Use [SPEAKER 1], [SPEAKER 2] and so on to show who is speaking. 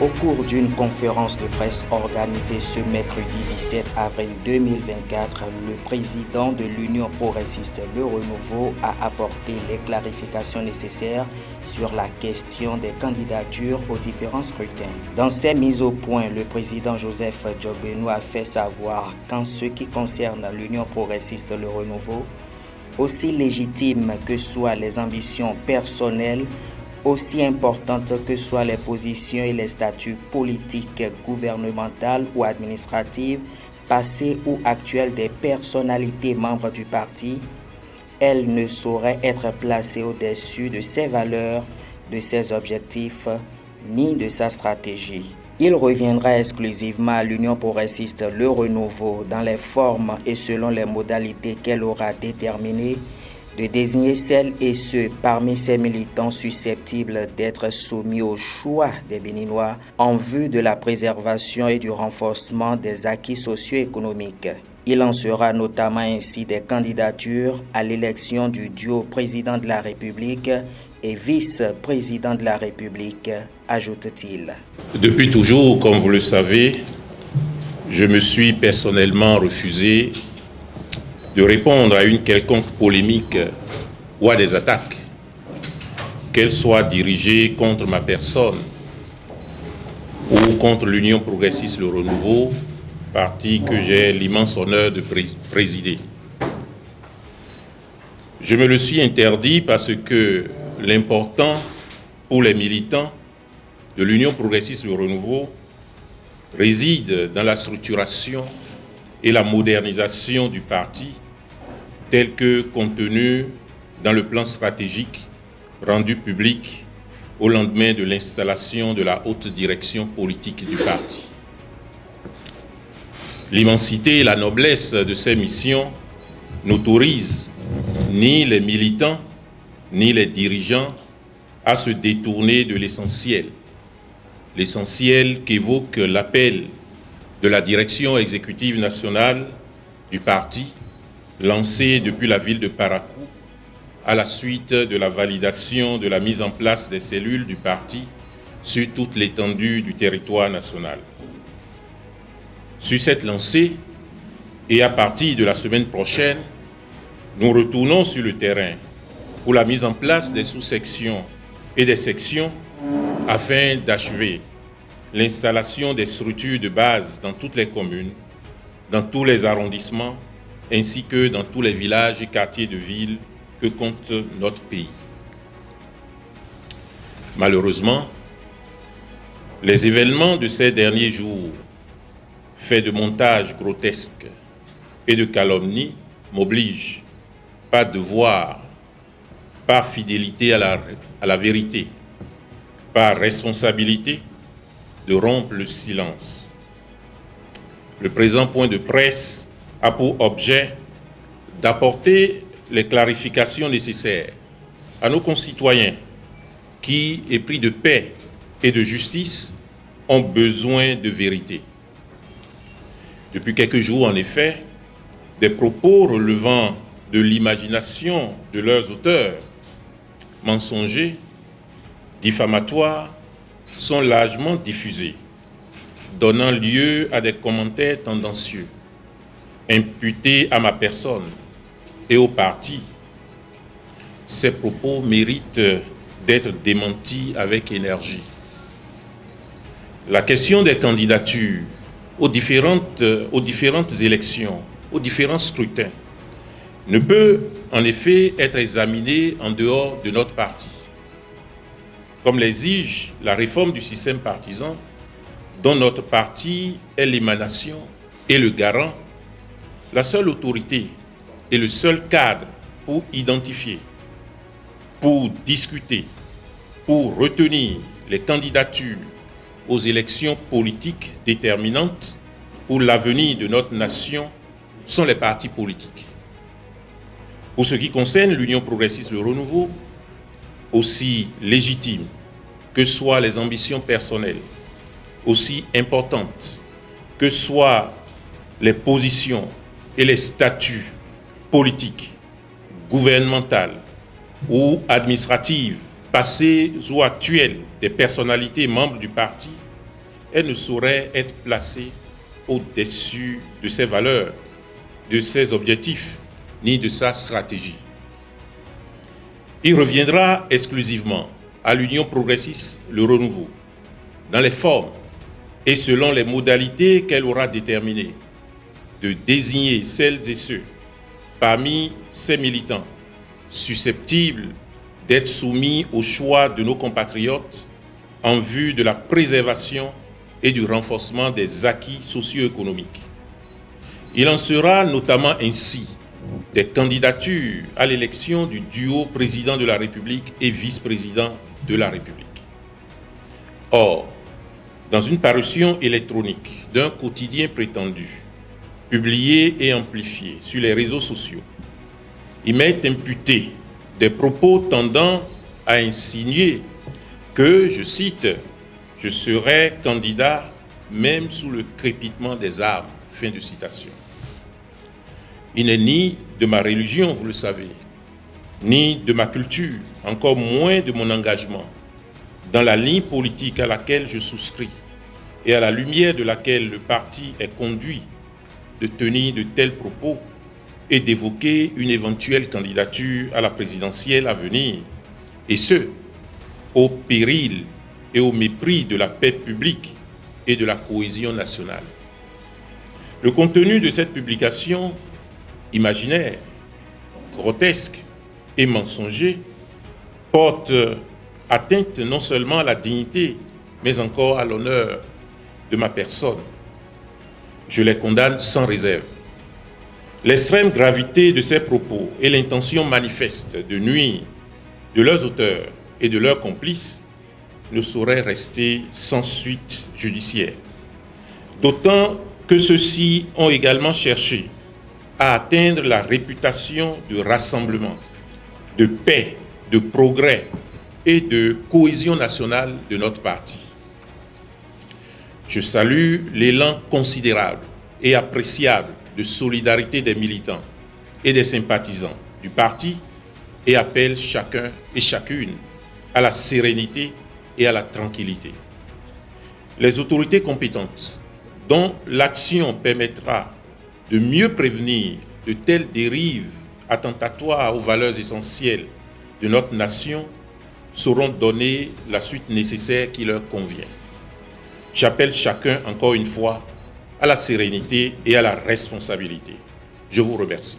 [SPEAKER 1] Au cours d'une conférence de presse organisée ce mercredi 17 avril 2024, le président de l'Union progressiste Le Renouveau a apporté les clarifications nécessaires sur la question des candidatures aux différents scrutins. Dans ses mises au point, le président Joseph Djobénou a fait savoir qu'en ce qui concerne l'Union progressiste Le Renouveau, aussi légitimes que soient les ambitions personnelles, aussi importantes que soient les positions et les statuts politiques, gouvernementales ou administratives, passées ou actuelles des personnalités membres du parti, elles ne sauraient être placées au-dessus de ses valeurs, de ses objectifs, ni de sa stratégie. Il reviendra exclusivement à l'Union progressiste Le Renouveau, dans les formes et selon les modalités qu'elle aura déterminées, de désigner celles et ceux parmi ses militants susceptibles d'être soumis au choix des Béninois en vue de la préservation et du renforcement des acquis socio-économiques. Il en sera notamment ainsi des candidatures à l'élection du duo président de la République et vice-président de la République, ajoute-t-il.
[SPEAKER 2] Depuis toujours, comme vous le savez, je me suis personnellement refusé de répondre à une quelconque polémique ou à des attaques, qu'elles soient dirigées contre ma personne ou contre l'Union progressiste Le Renouveau, parti que j'ai l'immense honneur de présider. Je me le suis interdit parce que l'important pour les militants de l'Union progressiste Le Renouveau réside dans la structuration et la modernisation du parti tel que contenu dans le plan stratégique rendu public au lendemain de l'installation de la haute direction politique du parti. L'immensité et la noblesse de ces missions n'autorisent ni les militants ni les dirigeants à se détourner de l'essentiel. L'essentiel qu'évoque l'appel de la direction exécutive nationale du parti, lancé depuis la ville de Parakou, à la suite de la validation de la mise en place des cellules du parti sur toute l'étendue du territoire national. Sur cette lancée, et à partir de la semaine prochaine, nous retournons sur le terrain pour la mise en place des sous-sections et des sections afin d'achever l'installation des structures de base dans toutes les communes, dans tous les arrondissements, ainsi que dans tous les villages et quartiers de ville que compte notre pays. Malheureusement, les événements de ces derniers jours, faits de montages grotesques et de calomnies, m'obligent, par devoir, par fidélité à la vérité, par responsabilité, de rompre le silence. Le présent point de presse a pour objet d'apporter les clarifications nécessaires à nos concitoyens qui, épris de paix et de justice, ont besoin de vérité. Depuis quelques jours, en effet, des propos relevant de l'imagination de leurs auteurs, mensongers, diffamatoires, sont largement diffusés, donnant lieu à des commentaires tendancieux, imputés à ma personne et au parti. Ces propos méritent d'être démentis avec énergie. La question des candidatures aux différentes élections, aux différents scrutins, ne peut en effet être examinée en dehors de notre parti. Comme l'exige la réforme du système partisan, dont notre parti est l'émanation et le garant, la seule autorité et le seul cadre pour identifier, pour discuter, pour retenir les candidatures aux élections politiques déterminantes pour l'avenir de notre nation sont les partis politiques. Pour ce qui concerne l'Union progressiste Le Renouveau, aussi légitime que soient les ambitions personnelles, aussi importantes que soient les positions et les statuts politiques, gouvernementales ou administratives, passées ou actuelles des personnalités membres du parti, elle ne saurait être placée au-dessus de ses valeurs, de ses objectifs, ni de sa stratégie. Il reviendra exclusivement à l'Union progressiste le renouveau, dans les formes et selon les modalités qu'elle aura déterminées, de désigner celles et ceux parmi ses militants susceptibles d'être soumis au choix de nos compatriotes en vue de la préservation et du renforcement des acquis socio-économiques. Il en sera notamment ainsi des candidatures à l'élection du duo président de la République et vice-président de la République. Or, dans une parution électronique d'un quotidien prétendu, publié et amplifié sur les réseaux sociaux, il m'est imputé des propos tendant à insinuer que, je cite, « je serai candidat même sous le crépitement des armes ». Fin de citation. Il n'est ni de ma religion, vous le savez, ni de ma culture, encore moins de mon engagement, dans la ligne politique à laquelle je souscris et à la lumière de laquelle le parti est conduit, de tenir de tels propos et d'évoquer une éventuelle candidature à la présidentielle à venir, et ce, au péril et au mépris de la paix publique et de la cohésion nationale. Le contenu de cette publication, imaginaire, grotesque et mensonger, porte atteinte non seulement à la dignité, mais encore à l'honneur de ma personne. Je les condamne sans réserve. L'extrême gravité de ces propos et l'intention manifeste de nuire de leurs auteurs et de leurs complices ne sauraient rester sans suite judiciaire. D'autant que ceux-ci ont également cherché à atteindre la réputation de rassemblement, de paix, de progrès et de cohésion nationale de notre parti. Je salue l'élan considérable et appréciable de solidarité des militants et des sympathisants du parti et appelle chacun et chacune à la sérénité et à la tranquillité. Les autorités compétentes, dont l'action permettra de mieux prévenir de telles dérives attentatoires aux valeurs essentielles de notre nation, sauront donner la suite nécessaire qui leur convient. J'appelle chacun, encore une fois, à la sérénité et à la responsabilité. Je vous remercie.